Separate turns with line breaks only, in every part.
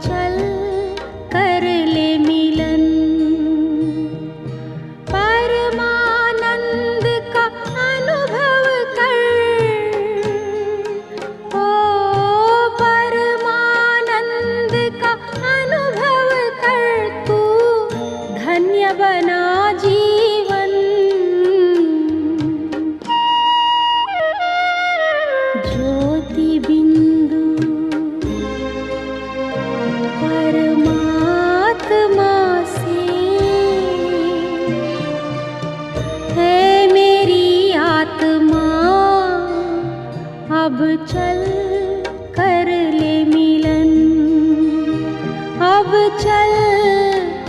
चल कर ले मिलन। परमानंद का अनुभव कर, ओ परमानंद का अनुभव कर, तू धन्य बना जीवन। ज्योति बिंदु परमात्मा से है मेरी आत्मा, अब चल कर ले मिलन। अब चल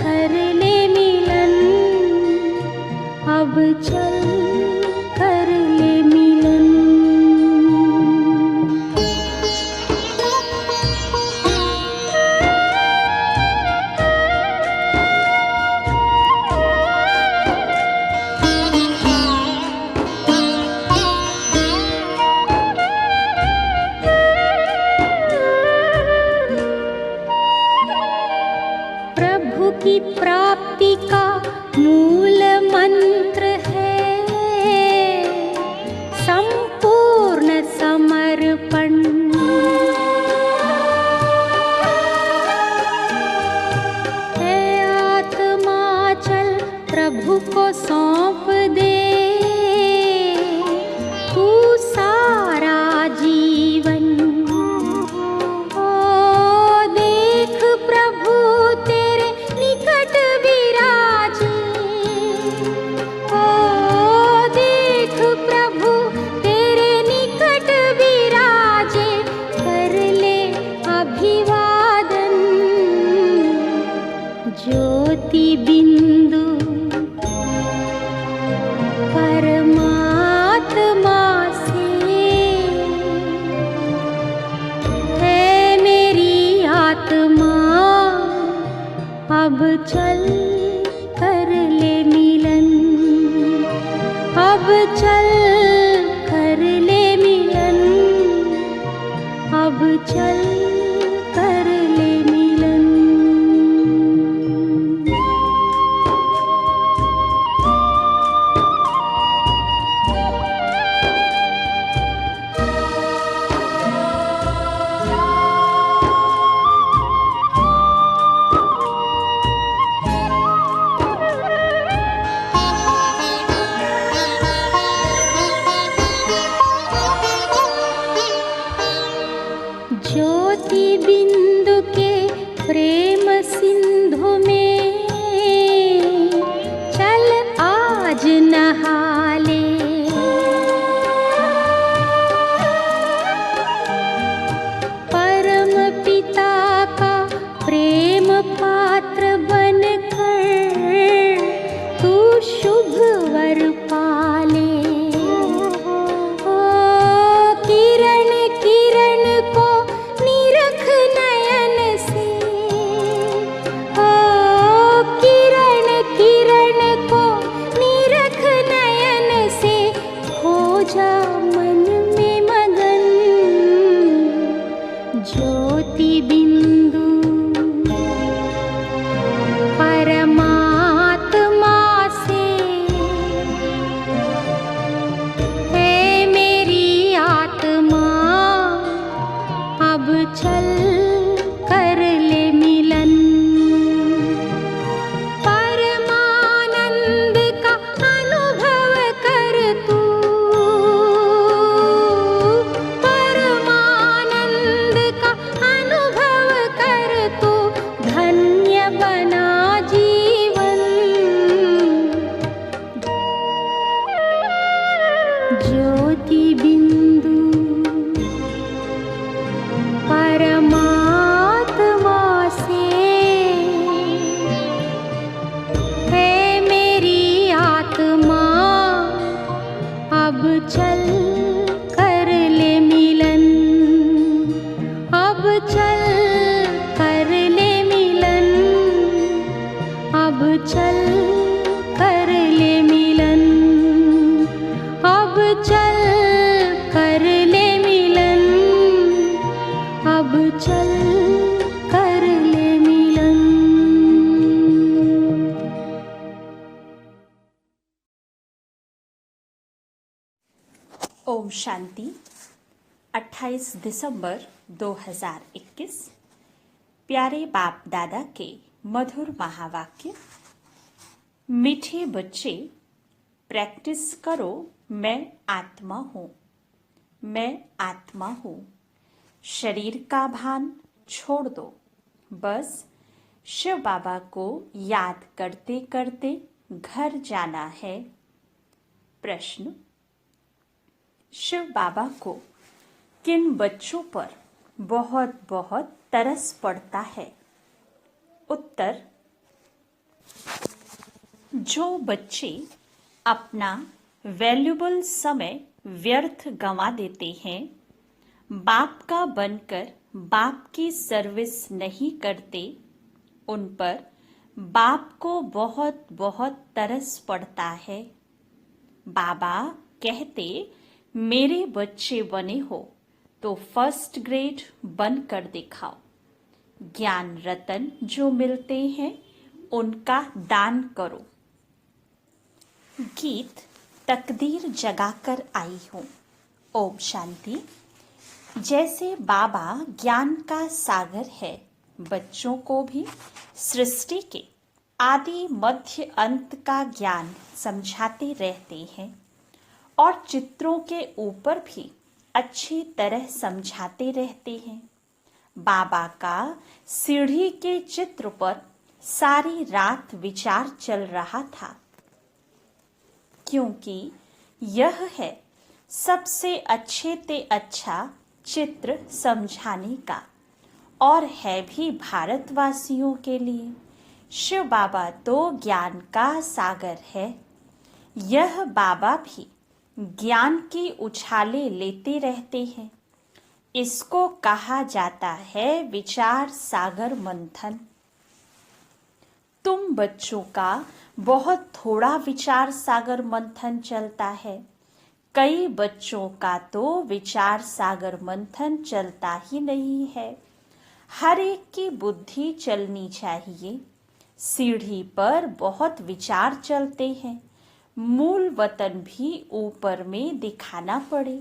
कर ले मिलन, अब चल कर ले मिलन। प्रभु की प्राप्ति का मूल मंत्र है संपूर्ण समर्पण। है आत्मा चल प्रभु को सौंप दे, तू सारा जीवन। ओ देख प्रभु तेरे निकट विराजे, ओ देख प्रभु तेरे निकट विराजे, कर ले अभिवादन। ज्योति बिंदु परमात्मा से है मेरी आत्मा, अब चल कर ले मिलन। अब चल कर ले मिलन, अब चल कर ले मिलन। ज्योति बिंदु के प्रेम सिंधु में चल आज नहा ले। परम पिता का प्रेम पात्र बनकर तू शुभ वर पाले। ओ किरण किरण को निरख नयन से, ओ किरण किरण को निरख नयन से, हो जा मन में मगन। ज्योति बिंदु परमात्मा से है मेरी आत्मा, अब चल कर ले मिलन। परमानंद का अनुभव कर तू, परमानंद का अनुभव कर तू, धन्य बना जीवन। ज्योति बिंदु परमात्मा से है मेरी आत्मा, अब चल कर ले मिलन। अब चल कर ले मिलन, अब चल कर ले मिलन, अब चल कर ले मिलन, अब चल कर
ओम शांति। 28 दिसंबर 2021। प्यारे बाप दादा के मधुर महावाक्य। मीठे बच्चे, प्रैक्टिस करो, मैं आत्मा हूँ, मैं आत्मा हूँ। शरीर का भान छोड़ दो, बस शिव बाबा को याद करते करते घर जाना है। प्रश्न: शिव बाबा को किन बच्चों पर बहुत बहुत तरस पड़ता है? उत्तर: जो बच्चे अपना वैल्यूबल समय व्यर्थ गंवा देते हैं, बाप का बनकर बाप की सर्विस नहीं करते, उन पर बाप को बहुत बहुत तरस पड़ता है। बाबा कहते, मेरे बच्चे बने हो तो फर्स्ट ग्रेड बनकर दिखाओ। ज्ञान रतन जो मिलते हैं उनका दान करो। गीत तकदीर जगाकर आई हूँ। ओम शांति। जैसे बाबा ज्ञान का सागर है, बच्चों को भी सृष्टि के आदि मध्य अंत का ज्ञान समझाते रहते हैं और चित्रों के ऊपर भी अच्छी तरह समझाते रहते हैं। बाबा का सीढ़ी के चित्र पर सारी रात विचार चल रहा था, क्योंकि यह है सबसे अच्छे ते अच्छा चित्र समझाने का, और है भी भारतवासियों के लिए। शिव बाबा तो ज्ञान का सागर है। यह बाबा भी ज्ञान की उछाले लेते रहते हैं। इसको कहा जाता है विचार सागर मंथन। तुम बच्चों का बहुत थोड़ा विचार सागर मंथन चलता है। कई बच्चों का तो विचार सागर मंथन चलता ही नहीं है। हर एक की बुद्धि चलनी चाहिए। सीढ़ी पर बहुत विचार चलते हैं, मूल वतन भी ऊपर में दिखाना पड़े।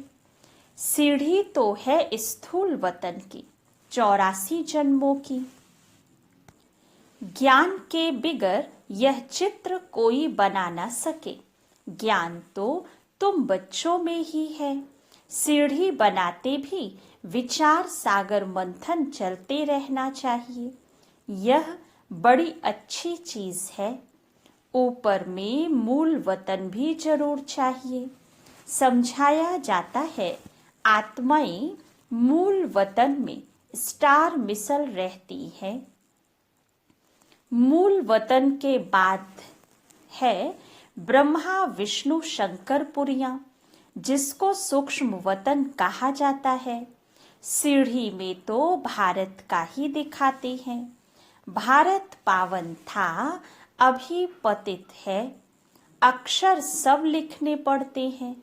सीढ़ी तो है स्थूल वतन की, 84 जन्मों की। ज्ञान के बिगर यह चित्र कोई बना न सके। ज्ञान तो तुम बच्चों में ही है। सीढ़ी बनाते भी विचार सागर मंथन चलते रहना चाहिए। यह बड़ी अच्छी चीज है। ऊपर में मूल वतन भी जरूर चाहिए। समझाया जाता है आत्माएं मूल वतन में स्टार मिसल रहती है। मूल वतन के बाद है ब्रह्मा विष्णु शंकर पुरियां, जिसको सूक्ष्म वतन कहा जाता है। सीढ़ी में तो भारत का ही दिखाते हैं। भारत पावन था, अभी पतित है। अक्षर सब लिखने पड़ते हैं।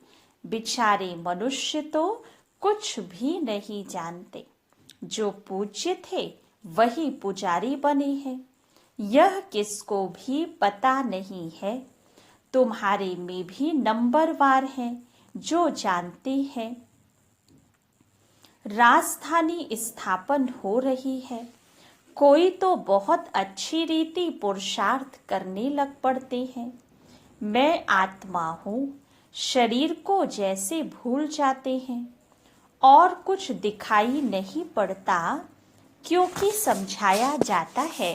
बेचारे मनुष्य तो कुछ भी नहीं जानते। जो पूज्य थे वही पुजारी बने हैं। यह किसको भी पता नहीं है। तुम्हारे में भी नंबरवार हैं जो जानते हैं। राजधानी स्थापन हो रही है। कोई तो बहुत अच्छी रीति पुरुषार्थ करने लग पड़ते हैं। मैं आत्मा हूँ, शरीर को जैसे भूल जाते हैं और कुछ दिखाई नहीं पड़ता, क्योंकि समझाया जाता है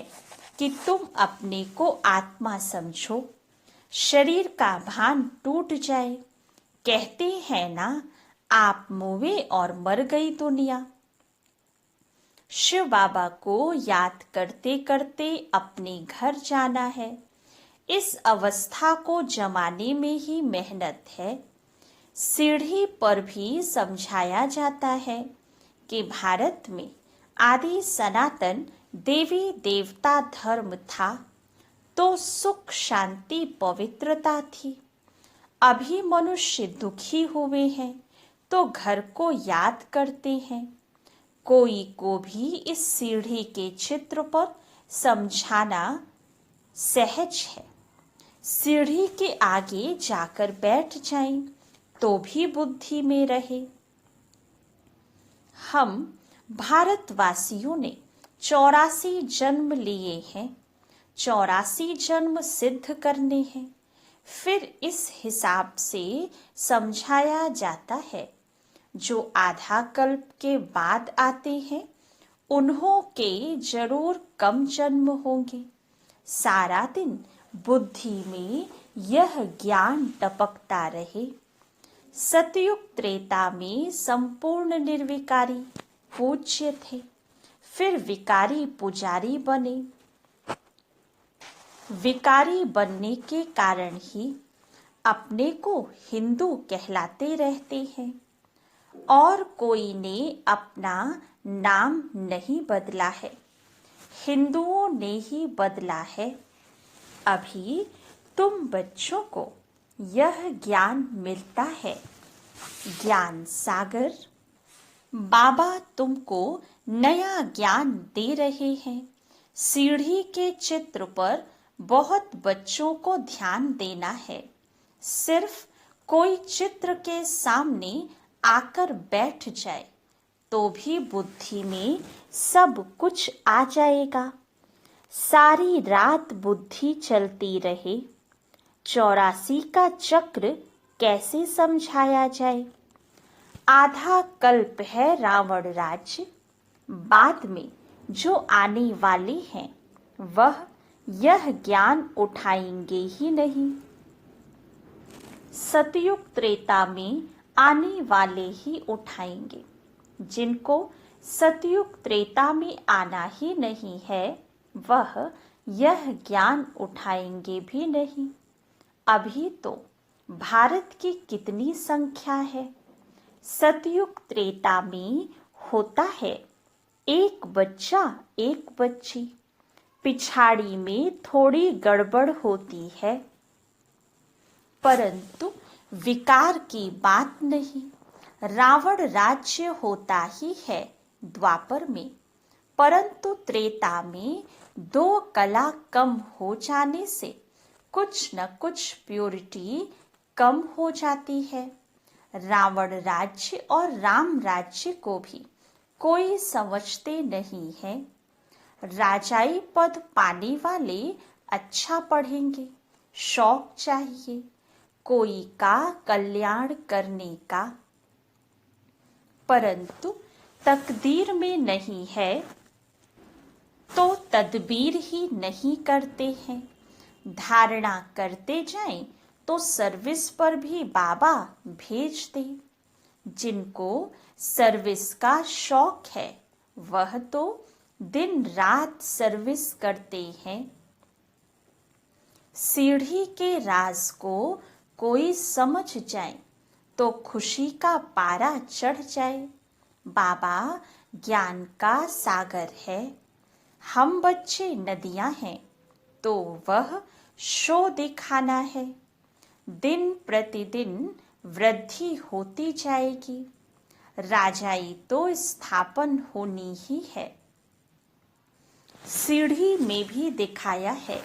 कि तुम अपने को आत्मा समझो। शरीर का भान टूट जाए। कहते हैं ना, आप मोवे और मर गई दुनिया। शिव बाबा को याद करते करते अपने घर जाना है। इस अवस्था को जमाने में ही मेहनत है। सीढ़ी पर भी समझाया जाता है कि भारत में आदि सनातन देवी देवता धर्म था, तो सुख शांति पवित्रता थी। अभी मनुष्य दुखी हुए हैं तो घर को याद करते हैं। कोई को भी इस सीढ़ी के चित्र पर समझाना सहज है। सीढ़ी के आगे जाकर बैठ जाएं, तो भी बुद्धि में रहे। हम भारतवासियों ने 84 जन्म लिए हैं, 84 जन्म सिद्ध करने हैं। फिर इस हिसाब से समझाया जाता है, जो आधा कल्प के बाद आते हैं उन्हों के जरूर कम जन्म होंगे। सारा दिन बुद्धि में यह ज्ञान टपकता रहे। सतयुग त्रेता में संपूर्ण निर्विकारी पूज्य थे, फिर विकारी पुजारी बने। विकारी बनने के कारण ही अपने को हिंदू कहलाते रहते हैं, और कोई ने अपना नाम नहीं बदला है, हिंदुओं ने ही बदला है। अभी तुम बच्चों को यह ज्ञान मिलता है। ज्ञान सागर बाबा तुमको नया ज्ञान दे रहे हैं। सीढ़ी के चित्र पर बहुत बच्चों को ध्यान देना है। सिर्फ कोई चित्र के सामने आकर बैठ जाए तो भी बुद्धि में सब कुछ आ जाएगा। सारी रात बुद्धि चलती रहे। 84 का चक्र कैसे समझाया जाए? आधा कल्प है रावण राज्य, बाद में जो आने वाले हैं वह यह ज्ञान उठाएंगे ही नहीं। सतयुग त्रेता में आने वाले ही उठाएंगे। जिनको सतयुग त्रेता में आना ही नहीं है वह यह ज्ञान उठाएंगे भी नहीं। अभी तो भारत की कितनी संख्या है? सतयुग त्रेता में होता है एक बच्चा एक बच्ची, पिछाड़ी में थोड़ी गड़बड़ होती है, परंतु विकार की बात नहीं। रावण राज्य होता ही है द्वापर में, परंतु त्रेता में 2 कला कम हो जाने से कुछ न कुछ प्योरिटी कम हो जाती है। रावण राज्य और राम राज्य को भी कोई समझते नहीं है। राजाई पद पाने वाले अच्छा पढ़ेंगे, शौक चाहिए कोई का कल्याण करने का, परंतु तकदीर में नहीं है तो तदबीर ही नहीं करते हैं। धारणा करते जाएं तो सर्विस पर भी बाबा भेज दे। जिनको सर्विस का शौक है वह तो दिन रात सर्विस करते हैं। सीढ़ी के राज को कोई समझ जाए तो खुशी का पारा चढ़ जाए। बाबा ज्ञान का सागर है, हम बच्चे नदियां हैं, तो वह शो दिखाना है। दिन प्रतिदिन वृद्धि होती जाएगी। राजाई तो स्थापन होनी ही है। सीढ़ी में भी दिखाया है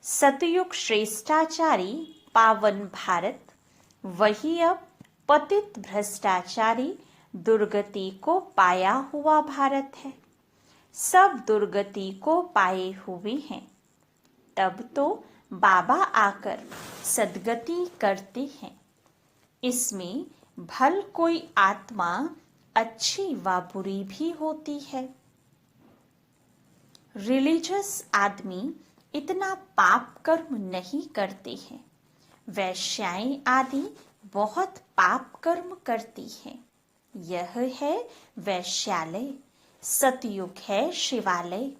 सतयुग श्रेष्ठाचारी पावन भारत, वही अब पतित भ्रष्टाचारी दुर्गति को पाया हुआ भारत है। सब दुर्गति को पाए हुए हैं, तब तो बाबा आकर सद्गति करते हैं। इसमें भल कोई आत्मा अच्छी व बुरी भी होती है। रिलीजियस आदमी इतना पाप कर्म नहीं करते हैं। वैश्याएं आदि बहुत पाप कर्म करती हैं। यह है वैश्यालय, सतयुग है शिवालय।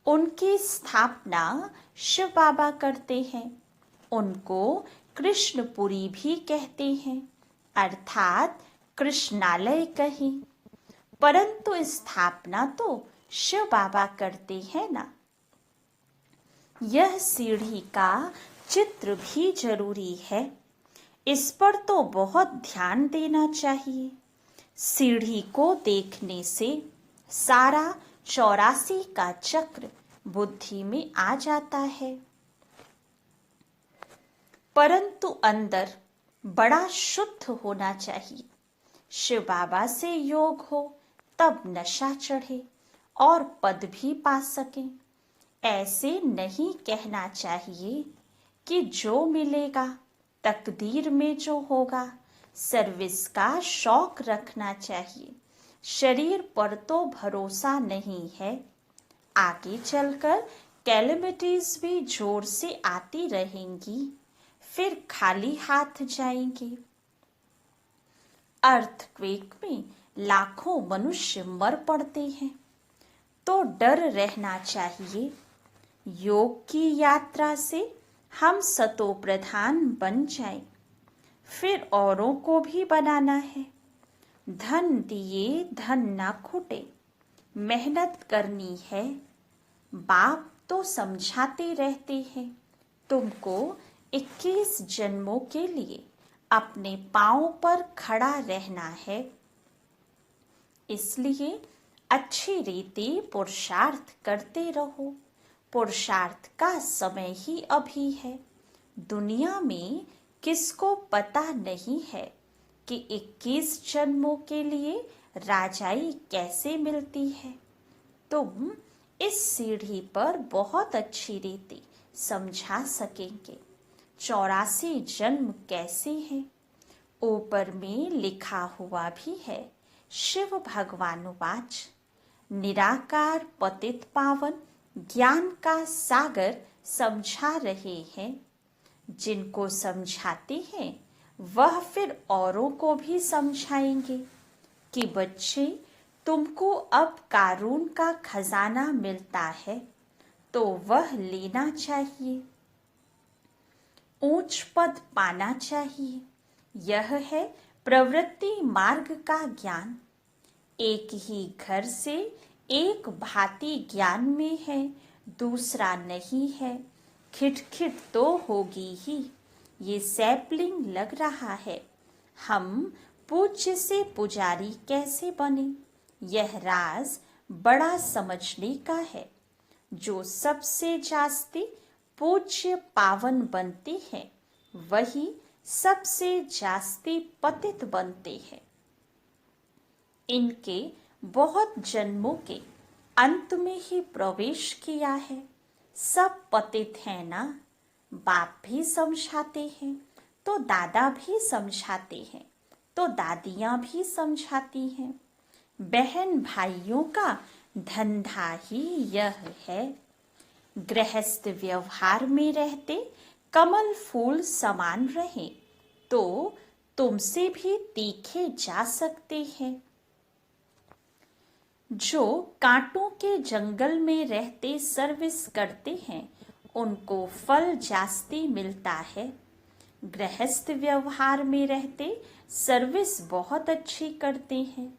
उनकी स्थापना शिव बाबा करते हैं। उनको कृष्णपुरी भी कहते हैं, अर्थात कृष्णालय कहीं, परंतु स्थापना तो शिव बाबा करते हैं ना। यह सीढ़ी का चित्र भी जरूरी है, इस पर तो बहुत ध्यान देना चाहिए। सीढ़ी को देखने से सारा 84 का चक्र बुद्धि में आ जाता है, परंतु अंदर बड़ा शुद्ध होना चाहिए। शिव बाबा से योग हो तब नशा चढ़े और पद भी पा सकें। ऐसे नहीं कहना चाहिए कि जो मिलेगा तकदीर में जो होगा। सर्विस का शौक रखना चाहिए। शरीर पर तो भरोसा नहीं है। आगे चलकर कैलेमिटीज भी जोर से आती रहेंगी, फिर खाली हाथ जाएंगे। अर्थक्वेक में लाखों मनुष्य मर पड़ते हैं, तो डर रहना चाहिए। योग की यात्रा से हम सतो प्रधान बन जाएं, फिर औरों को भी बनाना है। धन दिए धन ना खुटे, मेहनत करनी है। बाप तो समझाते रहते हैं, तुमको 21 जन्मों के लिए अपने पांव पर खड़ा रहना है। इसलिए अच्छी रीति पुरुषार्थ करते रहो। पुरुषार्थ का समय ही अभी है। दुनिया में किसको पता नहीं है कि 21 जन्मों के लिए राजाई कैसे मिलती है। तुम इस सीढ़ी पर बहुत अच्छी रीति समझा सकेंगे 84 जन्म कैसे हैं। ऊपर में लिखा हुआ भी है। शिव भगवानुवाच, निराकार पतित पावन ज्ञान का सागर समझा रहे हैं। जिनको समझाते हैं वह फिर औरों को भी समझाएंगे कि बच्चे, तुमको अब कारून का खजाना मिलता है तो वह लेना चाहिए। ऊंच पद पाना चाहिए। यह है प्रवृत्ति मार्ग का ज्ञान। एक ही घर से एक भांति ज्ञान में है, दूसरा नहीं है। खिटखिट तो होगी ही। ये सैपलिंग लग रहा है। हम पूज्य से पुजारी कैसे बने, यह राज बड़ा समझने का है। जो सबसे जास्ती पूज्य पावन बनते हैं, वही सबसे जास्ती पतित बनते हैं। इनके बहुत जन्मों के अंत में ही प्रवेश किया है। सब पतित हैं ना। बाप भी समझाते हैं तो दादा भी समझाते हैं तो दादियाँ भी समझाती हैं। बहन भाइयों का धंधा ही यह है। गृहस्थ व्यवहार में रहते कमल फूल समान रहे तो तुमसे भी तीखे जा सकते हैं। जो कांटों के जंगल में रहते सर्विस करते हैं, उनको फल जास्ती मिलता है। गृहस्थ व्यवहार में रहते सर्विस बहुत अच्छी करते हैं,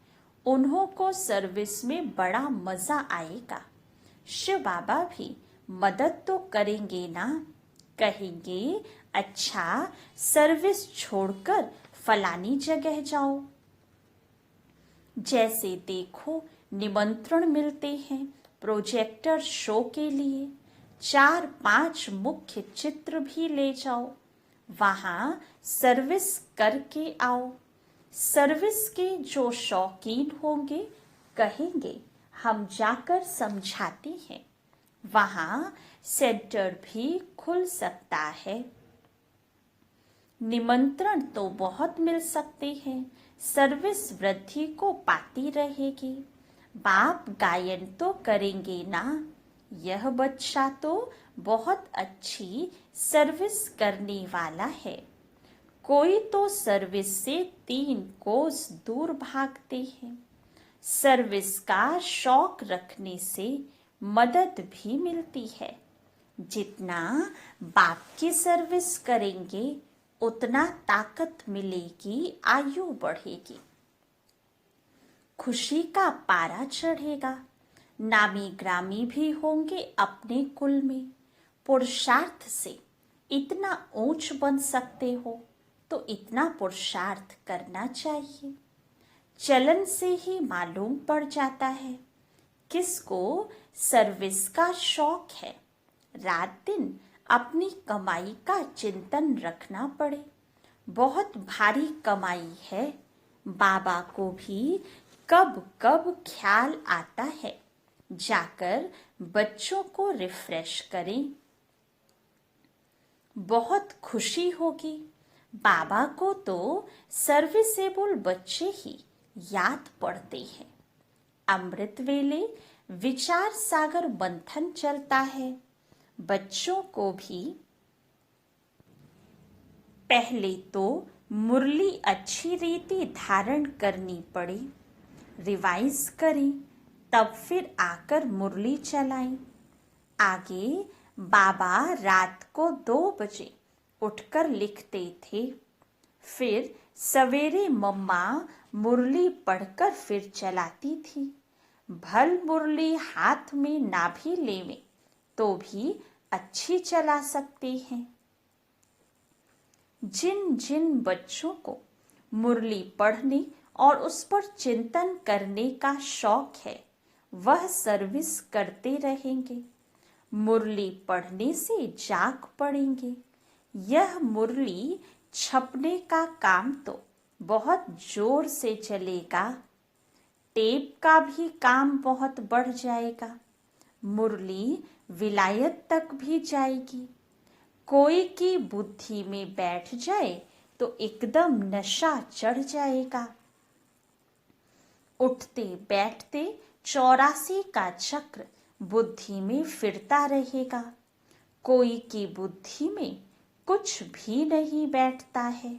उन्हों को सर्विस में बड़ा मजा आएगा। शिव बाबा भी मदद तो करेंगे ना। कहेंगे, अच्छा सर्विस छोड़कर फलानी जगह जाओ। जैसे देखो निमंत्रण मिलते हैं प्रोजेक्टर शो के लिए, 4-5 मुख्य चित्र भी ले जाओ, वहां सर्विस करके आओ। सर्विस के जो शौकीन होंगे कहेंगे हम जाकर समझाते हैं। वहां सेंटर भी खुल सकता है। निमंत्रण तो बहुत मिल सकते हैं, सर्विस वृद्धि को पाती रहेगी। बाप गायन तो करेंगे ना। यह बच्चा तो बहुत अच्छी सर्विस करने वाला है। कोई तो सर्विस से 3 कोस दूर भागते हैं। सर्विस का शौक रखने से मदद भी मिलती है। जितना बाप की सर्विस करेंगे उतना ताकत मिलेगी, आयु बढ़ेगी, खुशी का पारा चढ़ेगा। नामी ग्रामी भी होंगे अपने कुल में। पुरुषार्थ से इतना ऊंच बन सकते हो तो इतना पुरुषार्थ करना चाहिए। चलन से ही मालूम पड़ जाता है किसको सर्विस का शौक है। रात दिन अपनी कमाई का चिंतन रखना पड़े। बहुत भारी कमाई है। बाबा को भी कब कब ख्याल आता है, जाकर बच्चों को रिफ्रेश करें। बहुत खुशी होगी। बाबा को तो सर्विसेबल बच्चे ही याद पड़ते हैं। अमृत वेले विचार सागर मंथन चलता है। बच्चों को भी पहले तो मुरली अच्छी रीति धारण करनी पड़ी, रिवाइज करें, तब फिर आकर मुरली चलाएं। आगे बाबा रात को 2 बजे उठकर लिखते थे, फिर सवेरे मम्मा मुरली पढ़कर फिर चलाती थी। भल मुरली हाथ में ना भी लेवें तो भी अच्छी चला सकते हैं। जिन जिन बच्चों को मुरली पढ़ने और उस पर चिंतन करने का शौक है, वह सर्विस करते रहेंगे। मुरली पढ़ने से जाग पड़ेंगे। यह मुरली छपने का काम तो बहुत जोर से चलेगा। टेप का भी काम बहुत बढ़ जाएगा। मुरली विलायत तक भी जाएगी। कोई की बुद्धि में बैठ जाए तो एकदम नशा चढ़ जाएगा। उठते बैठते 84 का चक्र बुद्धि में फिरता रहेगा। कोई की बुद्धि में कुछ भी नहीं बैठता है।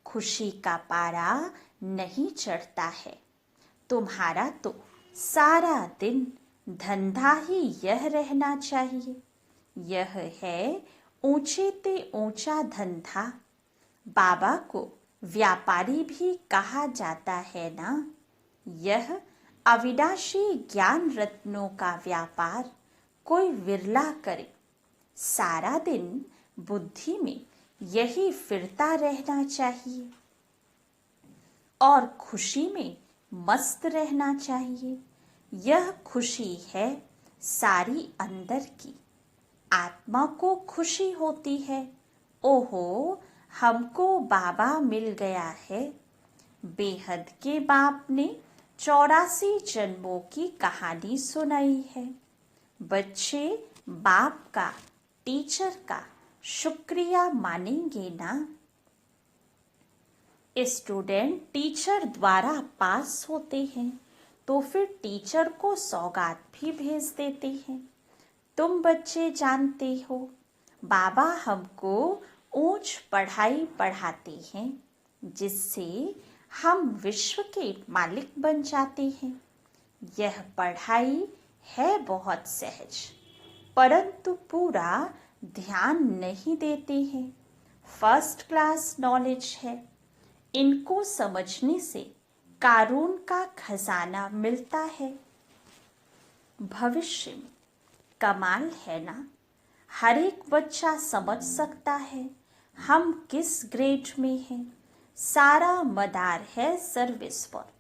खुशी का पारा नहीं चढ़ता है। तुम्हारा तो सारा दिन धंधा ही यह रहना चाहिए। यह है ऊंचे ते ऊंचा धंधा। बाबा को व्यापारी भी कहा जाता है ना। यह अविनाशी ज्ञान रत्नों का व्यापार कोई विरला करे। सारा दिन बुद्धि में यही फिरता रहना चाहिए और खुशी में मस्त रहना चाहिए। यह खुशी है सारी अंदर की। आत्मा को खुशी होती है, ओहो हमको बाबा मिल गया है। बेहद के बाप ने 84 जन्मों की कहानी सुनाई है। बच्चे बाप का, टीचर का शुक्रिया मानेंगे ना। स्टूडेंट टीचर द्वारा पास होते हैं तो फिर टीचर को सौगात भी भेज देते हैं। तुम बच्चे जानते हो, बाबा हमको ऊंच पढ़ाई पढ़ाते हैं जिससे हम विश्व के मालिक बन जाते हैं। यह पढ़ाई है बहुत सहज, परंतु पूरा ध्यान नहीं देते हैं। फर्स्ट क्लास नॉलेज है। इनको समझने से कारून का खजाना मिलता है। भविष्य में कमाल है ना। हर एक बच्चा समझ सकता है हम किस ग्रेड में हैं। सारा मदार है सर्विस पर।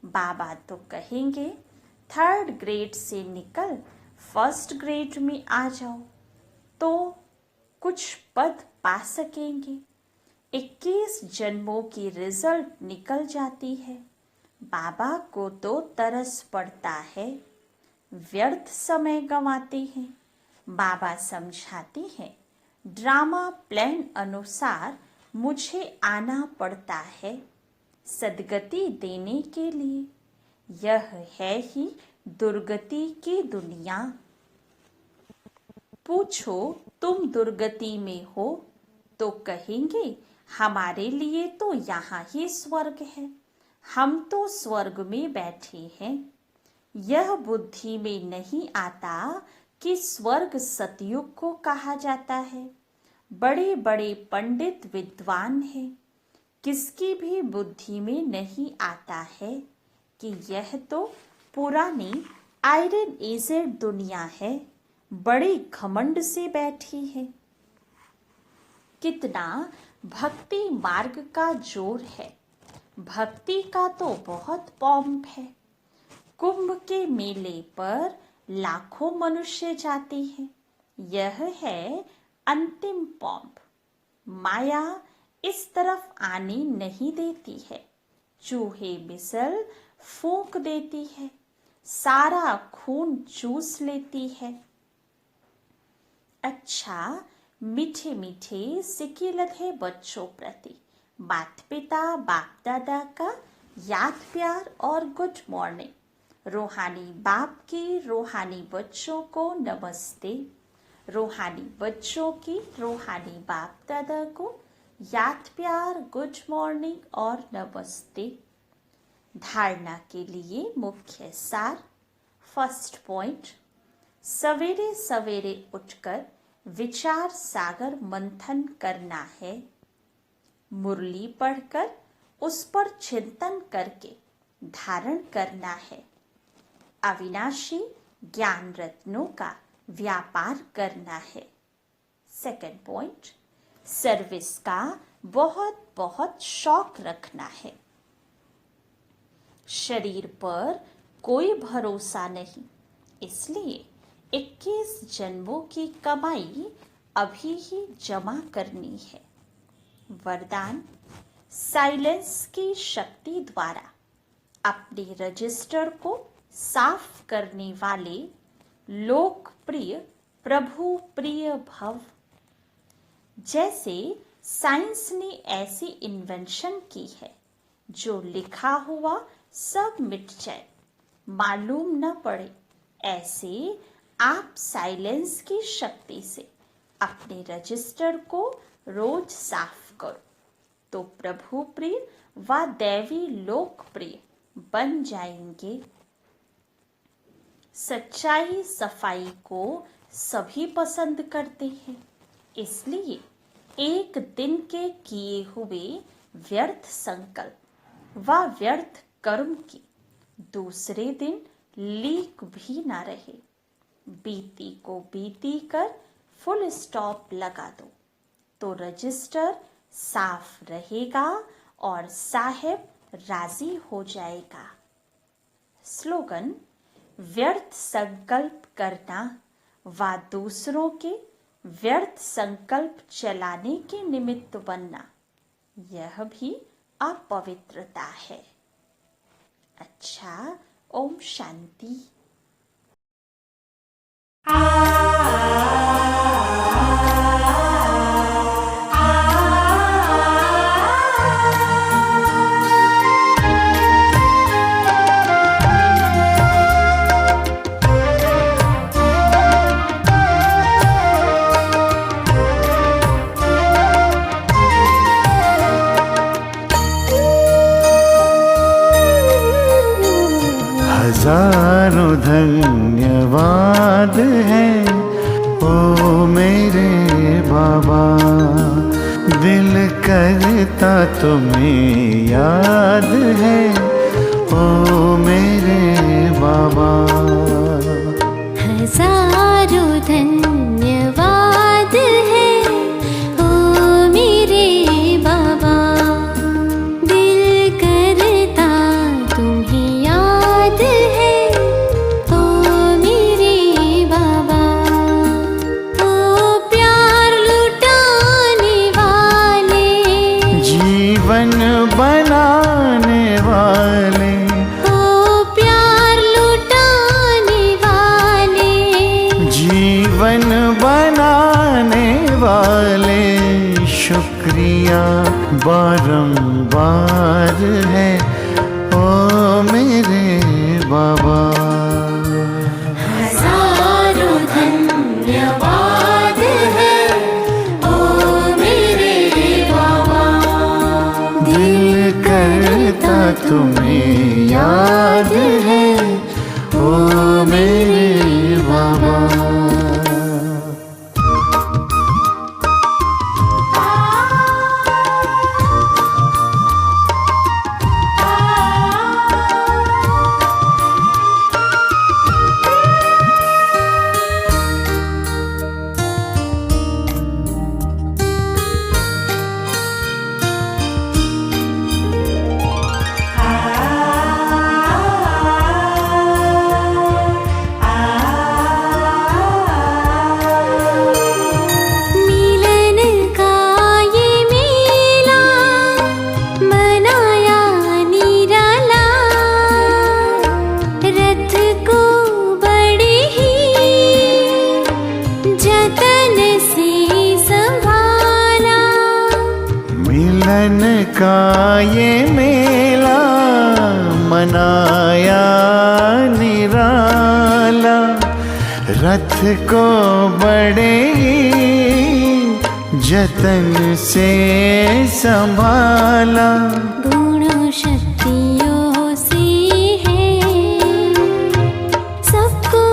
बाबा तो कहेंगे 3rd ग्रेड से निकल 1st ग्रेड में आ जाओ तो कुछ पद पा सकेंगे। 21 जन्मों की रिजल्ट निकल जाती है। बाबा को तो तरस पड़ता है, व्यर्थ समय गंवाते हैं। बाबा समझाते हैं ड्रामा प्लान अनुसार मुझे आना पड़ता है सदगति देने के लिए। यह है ही दुर्गति की दुनिया। पूछो तुम दुर्गति में हो तो कहेंगे हमारे लिए तो यहाँ ही स्वर्ग है, हम तो स्वर्ग में बैठे हैं। यह बुद्धि में नहीं आता कि स्वर्ग सतयुग को कहा जाता है। बड़े बड़े पंडित विद्वान हैं, किसकी भी बुद्धि में नहीं आता है कि यह तो पुरानी आयरन एजेड दुनिया है, बड़े घमंड से बैठी है। कितना भक्ति मार्ग का जोर है। भक्ति का तो बहुत पॉम्प है। कुंभ के मेले पर लाखों मनुष्य जाते हैं। यह है अंतिम पॉम्प। माया इस तरफ आने नहीं देती है। चूहे बिसल फूंक देती है, सारा खून चूस लेती है। अच्छा, मीठे मीठे सिक्के लगे बच्चों प्रति माता पिता बाप दादा का याद प्यार और गुड मॉर्निंग। रूहानी बाप की रूहानी बच्चों को नमस्ते। रूहानी बच्चों की रूहानी बाप दादा को याद प्यार गुड मॉर्निंग और नमस्ते। धारणा के लिए मुख्य सार। फर्स्ट पॉइंट, सवेरे सवेरे उठकर विचार सागर मंथन करना है। मुरली पढ़कर उस पर चिंतन करके धारण करना है। अविनाशी ज्ञान रत्नों का व्यापार करना है। सेकंड पॉइंट, सर्विस का बहुत बहुत शौक रखना है। शरीर पर कोई भरोसा नहीं, इसलिए 21 जन्मों की कमाई अभी ही जमा करनी है। वरदान, साइलेंस की शक्ति द्वारा अपने रजिस्टर को साफ करने वाले लोकप्रिय प्रभु प्रिय भव। जैसे साइंस ने ऐसी इन्वेंशन की है जो लिखा हुआ सब मिट जाए, मालूम न पड़े, ऐसे आप साइलेंस की शक्ति से अपने रजिस्टर को रोज साफ करो तो प्रभु प्रिय व दैवी लोकप्रिय बन जाएंगे। सच्चाई सफाई को सभी पसंद करते हैं, इसलिए एक दिन के किए हुए व्यर्थ संकल्प व व्यर्थ कर्म की दूसरे दिन लीक भी ना रहे। बीती को बीती कर फुल स्टॉप लगा दो तो रजिस्टर साफ रहेगा और साहेब राजी हो जाएगा। स्लोगन, व्यर्थ संकल्प करना व दूसरों के व्यर्थ संकल्प चलाने के निमित्त बनना, यह भी अपवित्रता है। अच्छा, ओम शांति।
हजारों धन्यवाद है ओ मेरे बाबा, दिल करता तुम्हें याद है ओ मेरे बाबा।
हजारों धन्यवाद है ओ मेरे बाबा, दिल करता तुम्हें याद है ओ मेरे बाबा। ओ प्यार लुटाने वाले,
जीवन बनाने वाले,
ओ प्यार लुटाने वाले,
जीवन बनाने वाले, शुक्रिया बारंबार है ओ मेरे बाबा।
हजारों धन्यवाद है ओ मेरे बाबा,
दिल करता तुम्हें याद है ओ मेरे बाबा। ये मेला मनाया निराला, रथ को बड़े जतन से संभाला।
गुण शक्तियों से है सबको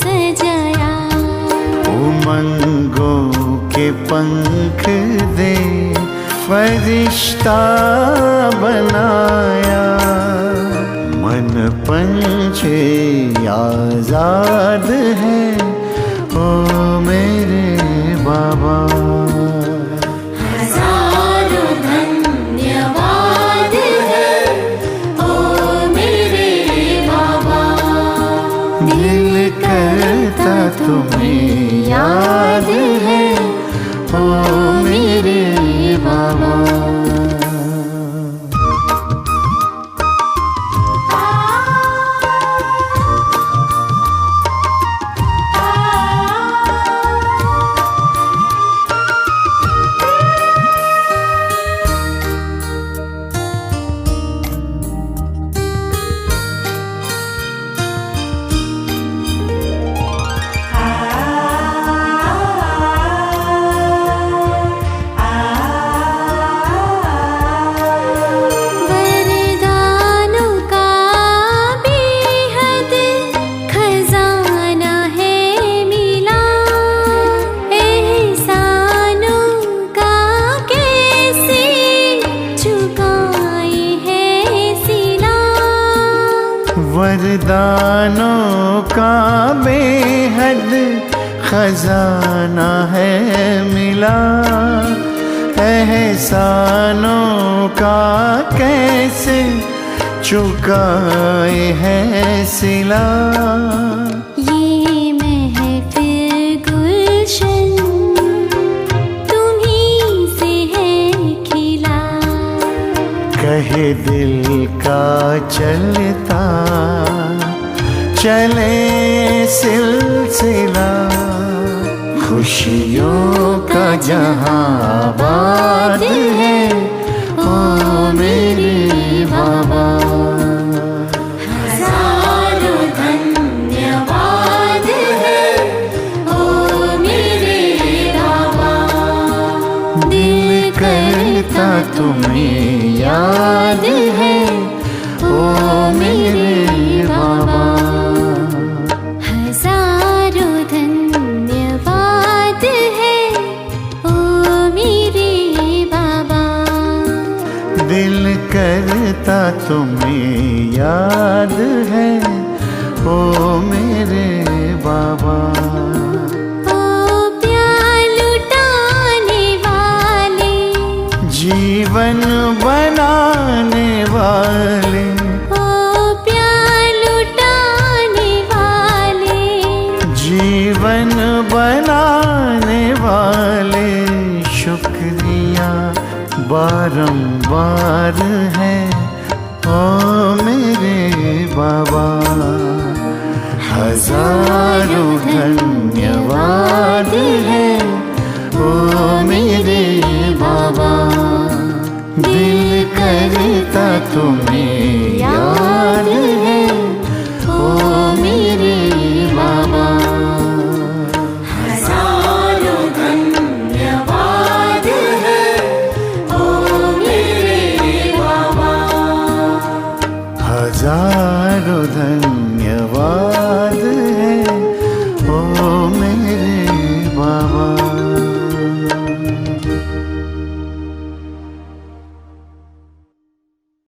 सजाया,
उमंगों के पंख दे फरिश्ता बनाया। मन पंछी आजाद है ओ मेरे बाबा।
हजारों धन्यवाद है ओ मेरे बाबा।
दिल करता तुम्हें याद है ओ मेरे बाबा।
वरदानों का बेहद खजाना है मिला, एहसानों का कैसे चुकाए है सिला।
वरदानों का बेहद खजाना है मिला, एहसानों का कैसे चुकाए है सिला।
ये महफिल गुलशन तुम्हीं से है खिला,
कहे दिल का चलता चले सिलसिला। खुशियों का जहां आबाद है ओ मेरे बाबा।
हजारों धन्यवाद है ओ मेरे बाबा।
दिल करता तुम्हें याद है ओ मेरे बाबा।
हजारों धन्यवाद है ओ मेरे बाबा।
दिल करता तुम्हें याद है ओ मेरे बाबा।
ओ प्यार लुटाने वाले,
जीवन बनाने वाले,
ओ प्यार लुटाने वाले,
जीवन बनाने वाले। शुक्रिया बारंबार है ओ मेरे बाबा। हजारों धन्यवाद है ओ मेरे बाबा। दिल करता तुम्हें याद है ओ मेरे बाबा।
हजारों धन्यवाद है ओ मेरे बाबा।
हजारों धन्यवाद